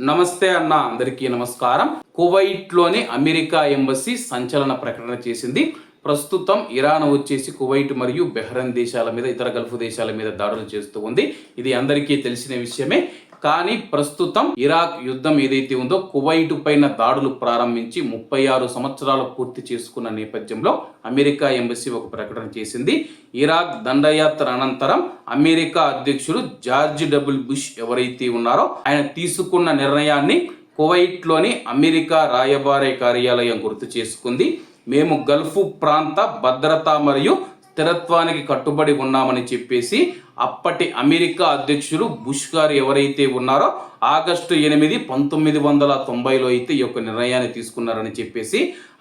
నమస్తే అన్న, అందరికీ నమస్కారం. కువైట్లోని అమెరికా ఎంబసీ సంచలన ప్రకటన చేసింది. ప్రస్తుతం ఇరాన్ వచ్చేసి కువైట్ మరియు బెహ్రెన్ దేశాల మీద, ఇతర గల్ఫ్ దేశాల మీద దాడులు చేస్తూ ఉంది. ఇది అందరికీ తెలిసిన విషయమే. కానీ ప్రస్తుతం ఇరాక్ యుద్ధం ఏదైతే ఉందో కువైట్ పైన దాడులు ప్రారంభించి 36 సంవత్సరాలు పూర్తి చేసుకున్న నేపథ్యంలో అమెరికా ఎంబసీ ఒక ప్రకటన చేసింది. ఇరాక్ దండయాత్ర అనంతరం అమెరికా అధ్యక్షుడు జార్జ్ డబ్ల్యూ బుష్ ఎవరైతే ఉన్నారో ఆయన తీసుకున్న నిర్ణయాన్ని కువైట్లోని అమెరికా రాయబార కార్యాలయం గుర్తు చేసుకుంది. మేము గల్ఫ్ ప్రాంత భద్రత మరియు స్థిరత్వానికి కట్టుబడి ఉన్నామని చెప్పేసి అప్పటి అమెరికా అధ్యక్షుడు బుష్ గారు ఎవరైతే ఉన్నారో ఆగస్టు 8, 1990లో అయితే ఈ యొక్క నిర్ణయాన్ని తీసుకున్నారని చెప్పేసి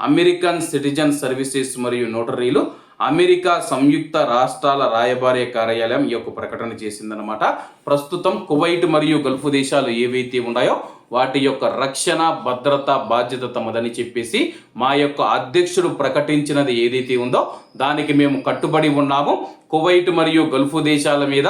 అమెరికన్ సిటిజన్ సర్వీసెస్ మరియు నోటరీలు అమెరికా సంయుక్త రాష్ట్రాల రాయబార కార్యాలయం ఈ యొక్క ప్రకటన చేసిందనమాట. ప్రస్తుతం కువైట్ మరియు గల్ఫ్ దేశాలు ఏవైతే ఉన్నాయో వాటి యొక్క రక్షణ భద్రత బాధ్యత తమదని చెప్పేసి మా యొక్క అధ్యక్షుడు ప్రకటించినది ఏదైతే ఉందో దానికి మేము కట్టుబడి ఉన్నాము. కువైట్ మరియు గల్ఫ్ దేశాల మీద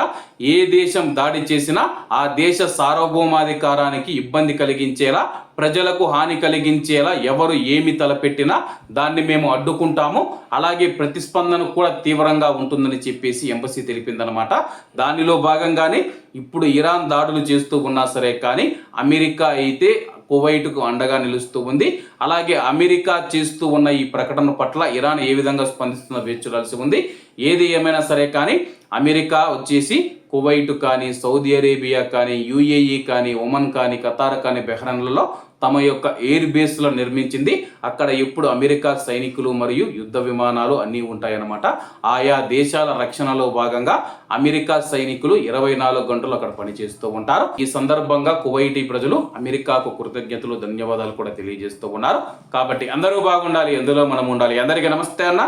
ఏ దేశం దాడి చేసినా ఆ దేశ సార్వభౌమాధికారానికి ఇబ్బంది కలిగించేలా, ప్రజలకు హాని కలిగించేలా ఎవరు ఏమి తలపెట్టినా దాన్ని మేము అడ్డుకుంటాము. అలాగే ప్రతిస్పందన కూడా తీవ్రంగా ఉంటుందని చెప్పేసి ఎంబసీ తెలిపిందనమాట. దానిలో భాగంగానే ఇప్పుడు ఇరాన్ దాడులు చేస్తూ ఉన్నా సరే కానీ అమెరికా అయితే కువైట్కు అండగా నిలుస్తూ ఉంది. అలాగే అమెరికా చేస్తూ ఉన్న ఈ ప్రకటన పట్ల ఇరాన్ ఏ విధంగా స్పందిస్తుందో వేచి చూడాల్సి ఉంది. ఏది ఏమైనా సరే కానీ అమెరికా వచ్చేసి కువైట్ కానీ, సౌదీ అరేబియా కానీ, యుఏఈ కానీ, ఒమన్ కానీ, ఖతార్ కానీ, బెహ్రెన్లలో తమ యొక్క ఎయిర్ బేస్లో నిర్మించింది. అక్కడ ఇప్పుడు అమెరికా సైనికులు మరియు యుద్ధ విమానాలు అన్నీ ఉంటాయన్నమాట. ఆయా దేశాల రక్షణలో భాగంగా అమెరికా సైనికులు 24 గంటలు అక్కడ పనిచేస్తూ ఉంటారు. ఈ సందర్భంగా కువైటీ ప్రజలు అమెరికాకు కృతజ్ఞతలు, ధన్యవాదాలు కూడా తెలియజేస్తూ ఉన్నారు. కాబట్టి అందరూ బాగుండాలి, ఎందులో మనం ఉండాలి. అందరికీ నమస్తే అన్న,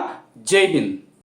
జై హింద్.